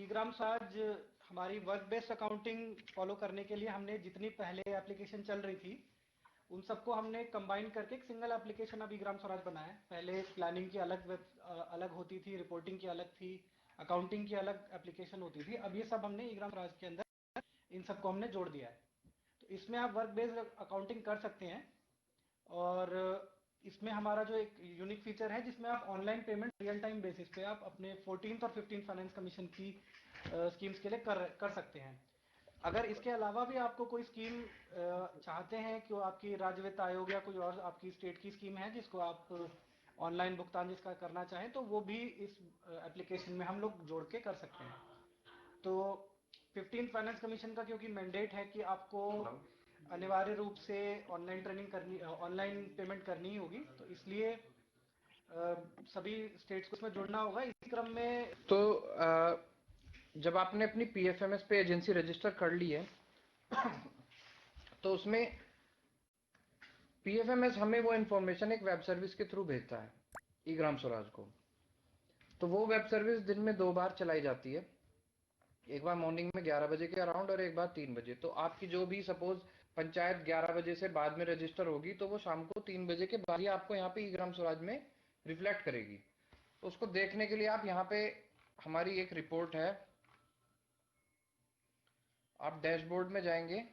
ईग्राम साज हमारी work based accounting follow करने के लिए हमने जितनी पहले एप्लीकेशन चल रही थी उन सबको हमने कंबाइन करके एक सिंगल एप्लीकेशन अब ईग्राम स्वराज बनाया है। पहले प्लानिंग की अलग होती थी, रिपोर्टिंग की अलग थी, अकाउंटिंग की अलग एप्लीकेशन होती थी। अब ये सब हमने ईग्राम स्वराज के अंदर इन सबको हमने जोड़ दिया है। तो इसमें आप वर्क बेस्ड अकाउंटिंग कर सकते हैं और इसमें हमारा जो एक यूनिक फीचर है जिसमें आप online payment real time basis पे आप अपने 14th और 15th फाइनेंस कमीशन की स्कीम्स के लिए कर सकते हैं। अगर इसके अलावा भी आपको कोई स्कीम चाहते हैं कि आपकी राज्य वित्त आयोग या कोई और आपकी स्टेट की स्कीम है जिसको आप ऑनलाइन भुगतान जिसका करना चाहें तो वो भी इस एप्लीकेशन में हम लोग जोड़ के कर सकते हैं। तो 15th फाइनेंस कमीशन का क्योंकि मैंडेट है कि आपको अनिवार्य रूप से ऑनलाइन पेमेंट करनी ही होगी, तो इसलिए सभी स्टेट्स को इसमें जुड़ना होगा। इसी क्रम में तो जब आपने अपनी पीएफएमएस पे एजेंसी रजिस्टर कर ली है तो उसमें पीएफएमएस हमें वो इन्फॉर्मेशन एक वेब सर्विस के थ्रू भेजता है ईग्राम स्वराज को। तो वो वेब सर्विस दिन में 2 बार चलाई जाती है, एक बार मॉर्निंग में 11 बजे के अराउंड और एक बार 3 बजे। तो आपकी जो भी सपोज पंचायत 11 बजे से बाद में रजिस्टर होगी तो वो शाम को 3 बजे के बाद ही आपको यहाँ पे ईग्राम स्वराज में रिफ्लेक्ट करेगी। तो उसको देखने के लिए आप यहाँ पे हमारी एक रिपोर्ट है, आप डैशबोर्ड में जाएंगे,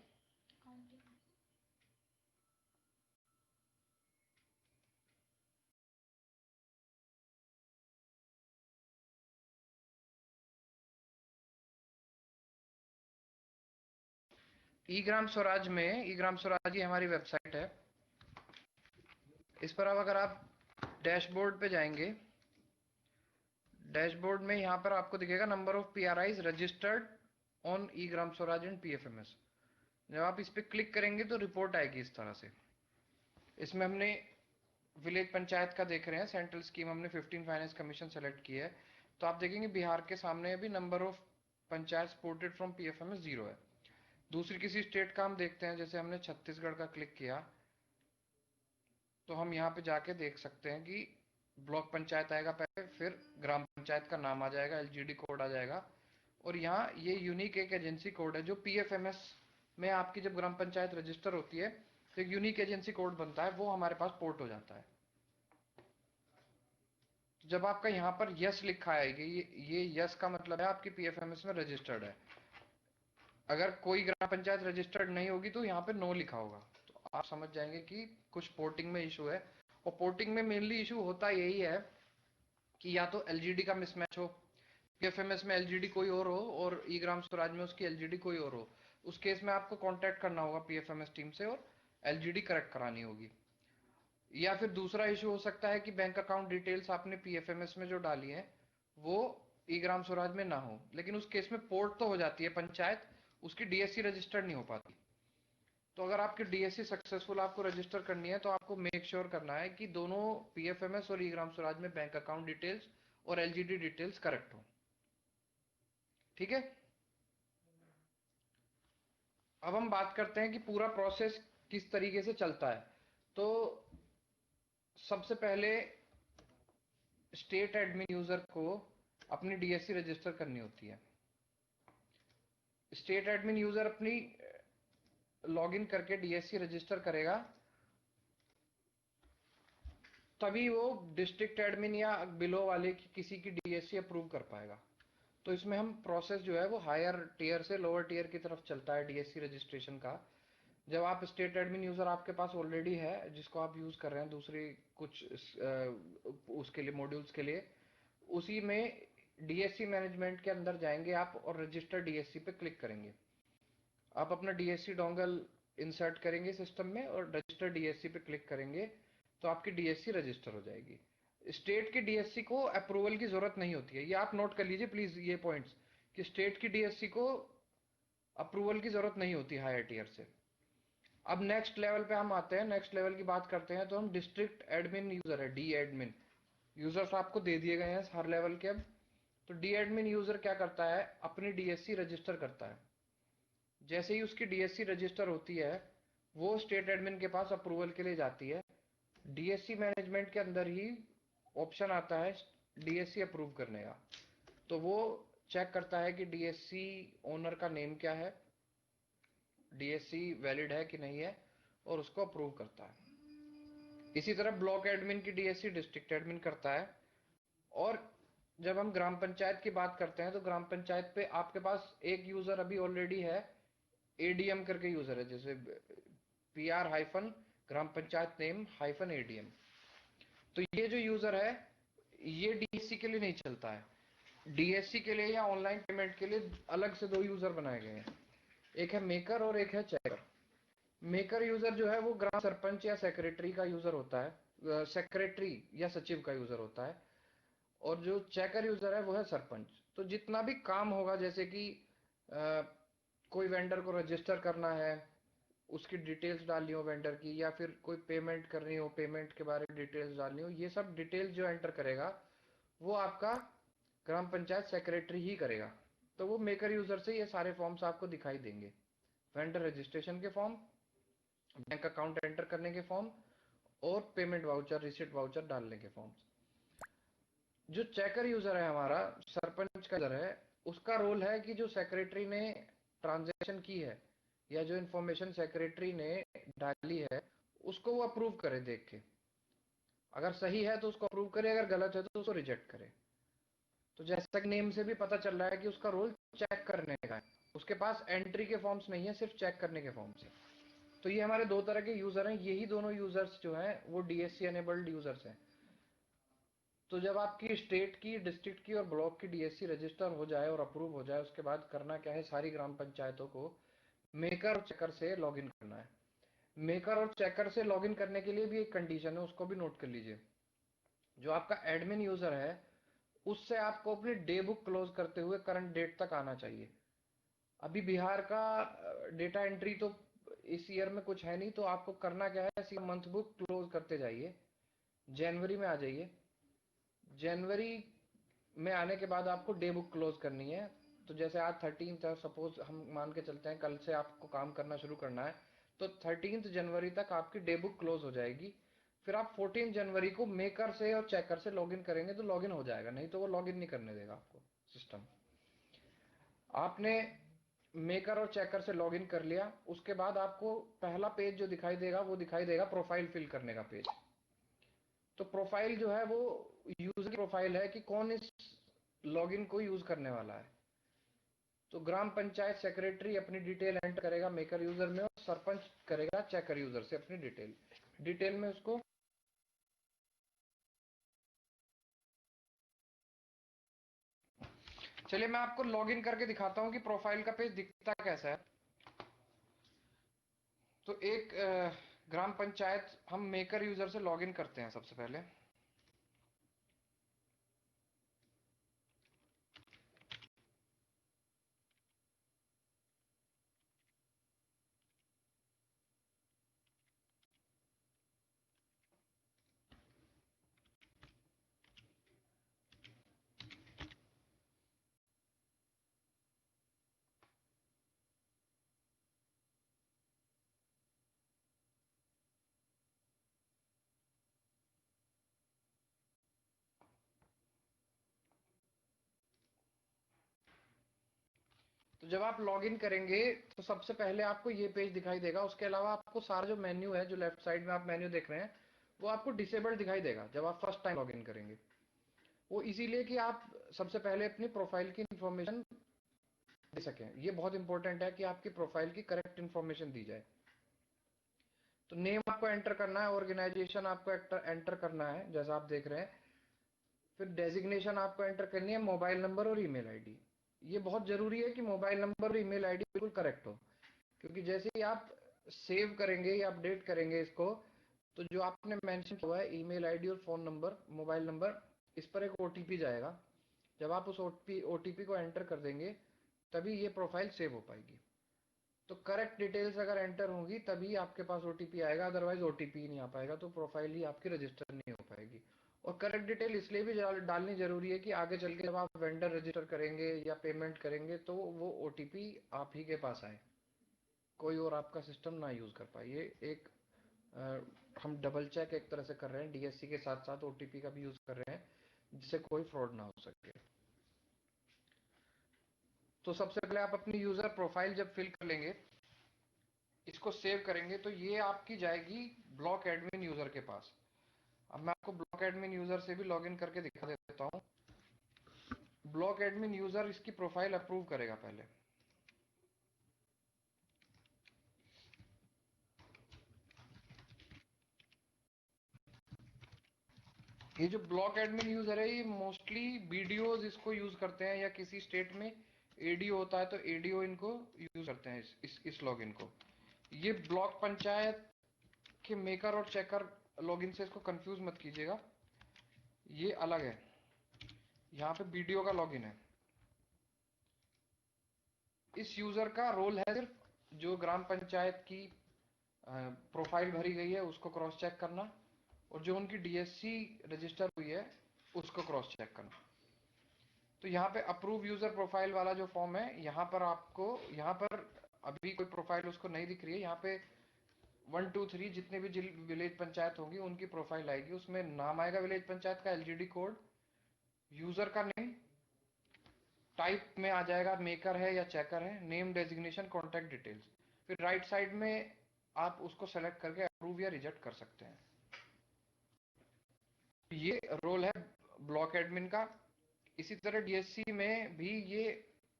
ईग्राम स्वराज में, ईग्राम स्वराज ही हमारी वेबसाइट है। इस पर अब अगर आप डैशबोर्ड पे जाएंगे, डैशबोर्ड में यहाँ पर आपको दिखेगा number of PRIs registered on eGram Swaraj and PFMS. जब आप इस पे क्लिक करेंगे तो रिपोर्ट आएगी इस तरह से। इसमें हमने विलेज पंचायत का देख रहे हैं, सेंट्रल स्कीम हमने 15 फाइनेंस कमीशन सेलेक्ट की है। तो आप देखेंगे बिहार के सामने अभी number of panchayat supported from PFMS 0 है। दूसरी किसी स्टेट का हम देखते हैं, जैसे हमने छत्तीसगढ़ का क्लिक किया तो हम यहाँ पे जाके देख सकते हैं कि ब्लॉक पंचायत आएगा पहले, फिर ग्राम पंचायत का नाम आ जाएगा, एलजीडी कोड आ जाएगा और यहाँ ये यूनिक एक एजेंसी कोड है जो पीएफएमएस में आपकी जब ग्राम पंचायत रजिस्टर होती है तो एक यूनिक एजेंसी कोड बनता है, वो हमारे पास पोर्ट हो जाता है। जब आपका यहाँ पर यस लिखा है कि ये यस का मतलब है आपकी पीएफएमएस में रजिस्टर्ड है। अगर कोई ग्राम पंचायत रजिस्टर्ड नहीं होगी तो यहाँ पे नो लिखा होगा, तो आप समझ जाएंगे कि कुछ पोर्टिंग में इशू है। और पोर्टिंग में मेनली इशू होता यही है कि या तो एलजीडी का मिसमैच हो, पीएफएमएस में एलजीडी कोई और हो और ई ग्राम स्वराज में उसकी एलजीडी कोई और हो। उस केस में आपको कांटेक्ट करना होगा पीएफएमएस टीम से और एलजीडी करेक्ट करानी होगी। या फिर दूसरा इशू हो सकता है कि बैंक अकाउंट डिटेल्स आपने पीएफएमएस में जो डाली है वो ई ग्राम स्वराज में ना हो, लेकिन उस केस में पोर्ट तो हो जाती है पंचायत, उसकी डीएससी रजिस्टर्ड नहीं हो पाती। तो अगर आपकी डीएससी सक्सेसफुल आपको रजिस्टर करनी है तो आपको मेक श्योर करना है कि दोनों पीएफएमएस और ई ग्राम स्वराज में बैंक अकाउंट डिटेल्स और एलजीडी डिटेल्स करेक्ट हो। ठीक है, अब हम बात करते हैं कि पूरा प्रोसेस किस तरीके से चलता है। तो सबसे पहले स्टेट एडमिन यूजर को अपनी डीएससी रजिस्टर करनी होती है। स्टेट एडमिन यूजर अपनी लॉगिन करके डीएससी रजिस्टर करेगा, तभी वो डिस्ट्रिक्ट एडमिन या बिलो वाले की किसी की डीएससी अप्रूव कर पाएगा। तो इसमें हम प्रोसेस जो है वो हायर टीयर से लोअर टीयर की तरफ चलता है डीएससी रजिस्ट्रेशन का। जब आप स्टेट एडमिन यूजर आपके पास ऑलरेडी है जिसको आप यूज कर रहे हैं दूसरी कुछ उसके लिए मॉड्यूल्स के लिए, उसी में डीएससी मैनेजमेंट के अंदर जाएंगे आप और रजिस्टर डीएससी पे क्लिक करेंगे। आप अपना डीएससी डोंगल इंसर्ट करेंगे सिस्टम में और रजिस्टर डीएससी पे क्लिक करेंगे तो आपकी डीएससी रजिस्टर हो जाएगी। स्टेट की डीएससी को अप्रूवल की जरूरत नहीं होती है, ये आप नोट कर लीजिए प्लीज ये पॉइंट्स, कि स्टेट की डीएससी को अप्रूवल की जरूरत नहीं होती हायर टीयर से। अब नेक्स्ट लेवल पे हम आते हैं, नेक्स्ट लेवल की बात करते हैं। तो हम डिस्ट्रिक्ट एडमिन यूजर है, डी एडमिन यूजर्स आपको दे दिए गए हैं हर लेवल के। अब तो डी एडमिन यूजर क्या करता है, अपनी डीएससी रजिस्टर करता है। जैसे ही उसकी डीएससी रजिस्टर होती है वो स्टेट एडमिन के पास अप्रूवल के लिए जाती है। डीएससी मैनेजमेंट के अंदर ही ऑप्शन आता है डीएससी अप्रूव करने का, तो वो चेक करता है कि डीएससी ओनर का नेम क्या है, डीएससी वैलिड है कि नहीं है, और उसको अप्रूव करता है। इसी तरह ब्लॉक एडमिन की डीएससी डिस्ट्रिक्ट एडमिन करता है। और जब हम ग्राम पंचायत की बात करते हैं तो ग्राम पंचायत पे आपके पास एक यूजर अभी ऑलरेडी है, एडीएम करके यूजर है, जैसे PR हाइफन ग्राम पंचायत नेम हाइफन एडीएम। तो ये जो यूजर है ये डीएससी के लिए नहीं चलता है। डीएससी के लिए या ऑनलाइन पेमेंट के लिए अलग से दो यूजर बनाए गए हैं, एक है मेकर और एक है चेकर। मेकर यूजर जो है वो ग्राम सरपंच या सेक्रेटरी का यूजर होता है, सेक्रेटरी या सचिव का यूजर होता है। और जो चेकर यूजर है वो है सरपंच। तो जितना भी काम होगा, जैसे कि कोई वेंडर को रजिस्टर करना है, उसकी डिटेल्स डालनी हो वेंडर की, या फिर कोई पेमेंट करनी हो, पेमेंट के बारे में डिटेल्स डालनी हो, ये सब डिटेल्स जो एंटर करेगा वो आपका ग्राम पंचायत सेक्रेटरी ही करेगा। तो वो मेकर यूजर से ये सारे फॉर्म्स आपको दिखाई देंगे, वेंडर रजिस्ट्रेशन के फॉर्म, बैंक अकाउंट एंटर करने के फॉर्म, और पेमेंट वाउचर रिसिट वाउचर डालने के फॉर्म्स। जो चेकर यूजर है हमारा, सरपंच का यूजर है, उसका रोल है कि जो सेक्रेटरी ने ट्रांजैक्शन की है या जो इंफॉर्मेशन सेक्रेटरी ने डाली है उसको वो अप्रूव करे, देख के अगर सही है तो उसको अप्रूव करे, अगर गलत है तो उसको रिजेक्ट करे। तो जैसा कि नेम से भी पता चल रहा है कि उसका रोल चेक करने का है, उसके पास एंट्री के फॉर्म्स नहीं है, सिर्फ चेक करने के फॉर्म्स है। तो ये हमारे दो तरह के यूजर हैं, यही दोनों यूजर्स जो हैं वो डीएससी एनेबल्ड यूजर्स हैं। तो जब आपकी स्टेट की, डिस्ट्रिक्ट की और ब्लॉक की डीएससी रजिस्टर हो जाए और अप्रूव हो जाए, उसके बाद करना क्या है, सारी ग्राम पंचायतों को मेकर और चेकर से लॉगिन करना है। मेकर और चेकर से लॉगिन करने के लिए भी एक कंडीशन है, उसको भी नोट कर लीजिए। जो आपका एडमिन यूजर है उससे आपको अपनी डे बुक क्लोज करते हुए करंट डेट तक आना चाहिए। अभी बिहार का डेटा एंट्री तो इस ईयर में कुछ है नहीं, तो आपको करना क्या है, इसी मंथ बुक क्लोज करते जाइए, जनवरी में आ जाइए। जनवरी में आने के बाद आपको डे बुक क्लोज करनी है। तो जैसे आज 13th है, सपोज हम मान के चलते हैं कल से आपको काम करना शुरू करना है, तो 13th जनवरी तक आपकी डे बुक क्लोज हो जाएगी। फिर आप 14 जनवरी को मेकर से और चेकर से लॉगिन करेंगे तो लॉगिन हो जाएगा, नहीं तो वो लॉगिन नहीं करने देगा आपको सिस्टम। आपने मेकर और चेकर से लॉगिन कर लिया, उसके बाद आपको पहला पेज जो दिखाई देगा वो दिखाई देगा प्रोफाइल फिल करने का पेज। तो प्रोफाइल जो है वो यूजर की प्रोफाइल है कि कौन इस लॉगिन को यूज करने वाला है। तो ग्राम पंचायत सेक्रेटरी अपनी डिटेल एंटर करेगा मेकर यूजर में, और सरपंच करेगा चेकर यूजर से अपनी डिटेल डिटेल में उसको। चलिए मैं आपको लॉगिन करके दिखाता हूँ कि प्रोफाइल का पेज दिखता कैसा है। तो एक ग्राम पंचायत हम मेकर यूजर से लॉगिन करते हैं सबसे पहले। तो जब आप लॉगिन करेंगे तो सबसे पहले आपको ये पेज दिखाई देगा। उसके अलावा आपको सारा जो मेन्यू है, जो लेफ्ट साइड में आप मेन्यू देख रहे हैं, वो आपको डिसेबल्ड दिखाई देगा जब आप फर्स्ट टाइम लॉगिन करेंगे। वो इसीलिए कि आप सबसे पहले अपनी प्रोफाइल की इंफॉर्मेशन दे सकें। ये बहुत इंपॉर्टेंट है कि आपकी प्रोफाइल की करेक्ट इंफॉर्मेशन दी जाए। तो नेम आपको एंटर करना है, ऑर्गेनाइजेशन आपको एंटर करना है जैसा आप देख रहे हैं। फिर डेजिग्नेशन आपको एंटर करनी है, मोबाइल नंबर और ईमेल आईडी। ये बहुत जरूरी है कि मोबाइल नंबर और ईमेल आईडी बिल्कुल करेक्ट हो, क्योंकि जैसे ही आप सेव करेंगे या अपडेट करेंगे इसको, तो जो आपने मेंशन किया है ईमेल आईडी और फोन नंबर, मोबाइल नंबर, इस पर एक ओटीपी जाएगा। जब आप उस ओटीपी को एंटर कर देंगे तभी ये प्रोफाइल सेव हो पाएगी। तो करेक्ट डिटेल्स अगर एंटर होंगी तभी आपके पास ओटीपी आएगा, अदरवाइज ओटीपी नहीं आ पाएगा, तो प्रोफाइल ही आपकी रजिस्टर नहीं हो पाएगी। और करेक्ट डिटेल इसलिए भी डालनी जरूरी है कि आगे चल के जब आप वेंडर रजिस्टर करेंगे या पेमेंट करेंगे तो वो ओटीपी आप ही के पास आए, कोई और आपका सिस्टम ना यूज कर पाए। ये एक हम डबल चेक एक तरह से कर रहे हैं, डीएससी के साथ साथ ओटीपी का भी यूज कर रहे हैं, जिससे कोई फ्रॉड ना हो सके। तो सबसे पहले आप अपनी यूजर प्रोफाइल जब फिल कर लेंगे, इसको सेव करेंगे, तो ये आपकी जाएगी ब्लॉक एडमिन यूजर के पास। अब मैं आपको ब्लॉक एडमिन यूजर से भी लॉगिन करके दिखा देता हूँ। ब्लॉक एडमिन यूजर इसकी प्रोफाइल अप्रूव करेगा पहले। ये जो ब्लॉक एडमिन यूजर है, ये मोस्टली बीडीओज इसको यूज करते हैं, या किसी स्टेट में एडीओ होता है तो एडीओ इनको यूज करते हैं इस लॉगिन को। ये ब्लॉक पंचायत के मेकर और चेकर लॉगिन से इसको कंफ्यूज मत कीजिएगा, ये अलग है। यहाँ पे बीडीओ का लॉगिन है। इस यूजर का रोल है सिर्फ जो ग्राम पंचायत की प्रोफाइल भरी गई है उसको क्रॉस चेक करना, और जो उनकी डीएससी रजिस्टर हुई है उसको क्रॉस चेक करना। तो यहाँ पे अप्रूव यूजर प्रोफाइल वाला जो फॉर्म है, यहाँ पर आपको, यहाँ पर अभी कोई प्रोफाइल उसको नहीं दिख रही है। यहाँ पे 1 2 3 जितने भी विलेज पंचायत होंगी उनकी प्रोफाइल आएगी। उसमें नाम आएगा विलेज पंचायत का, एलजीडी कोड, यूजर का नेम, टाइप में आ जाएगा मेकर है या चेकर है, नेम, डेजिग्नेशन, कॉन्टैक्ट डिटेल्स। फिर राइट साइड में आप उसको सेलेक्ट करके अप्रूव या रिजेक्ट कर सकते हैं। ये रोल है ब्लॉक एडमिन का। इसी तरह डीएससी में भी ये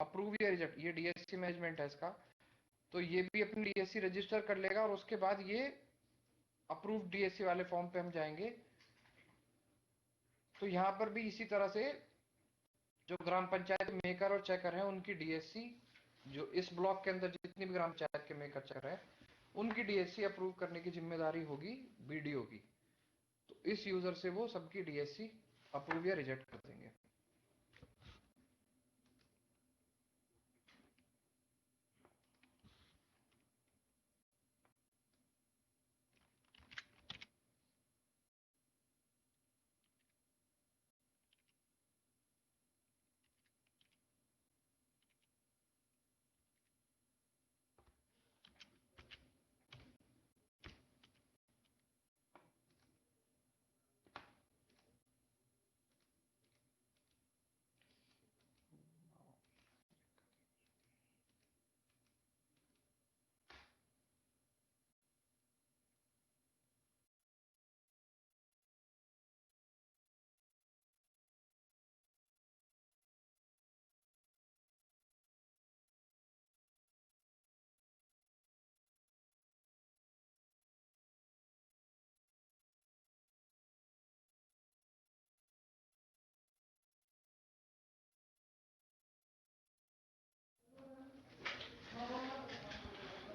अप्रूव या रिजेक्ट, ये डीएससी मैनेजमेंट है इसका, तो ये भी अपनी डीएससी रजिस्टर कर लेगा, और उसके बाद ये अप्रूव डीएससी वाले फॉर्म पे हम जाएंगे। तो यहाँ पर भी इसी तरह से जो ग्राम पंचायत मेकर और चेकर है उनकी डीएससी, जो इस ब्लॉक के अंदर जितनी भी ग्राम पंचायत के मेकर चेकर है उनकी डीएससी अप्रूव करने की जिम्मेदारी होगी बीडीओ की। तो इस यूजर से वो सबकी डीएससी अप्रूव या रिजेक्ट कर देंगे।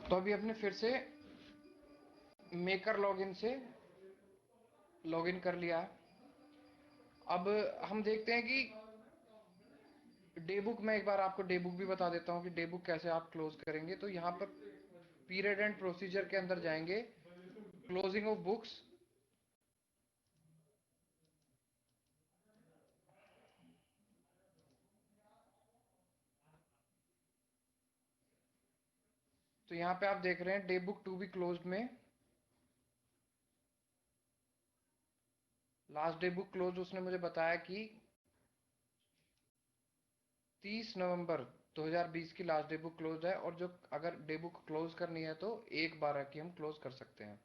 तो अभी अपने फिर से मेकर लॉगिन से लॉगिन कर लिया। अब हम देखते हैं कि डे बुक, मैं एक बार आपको डे बुक भी बता देता हूँ कि डे बुक कैसे आप क्लोज करेंगे। तो यहाँ पर पीरियड एंड प्रोसीजर के अंदर जाएंगे, क्लोजिंग ऑफ बुक्स, तो यहाँ पे आप देख रहे हैं day book to be closed में लास्ट डे बुक क्लोज उसने मुझे बताया कि 30 नवंबर 2020 की लास्ट डे बुक क्लोज है, और जो अगर डे बुक क्लोज करनी है तो 1/12 की हम क्लोज कर सकते हैं।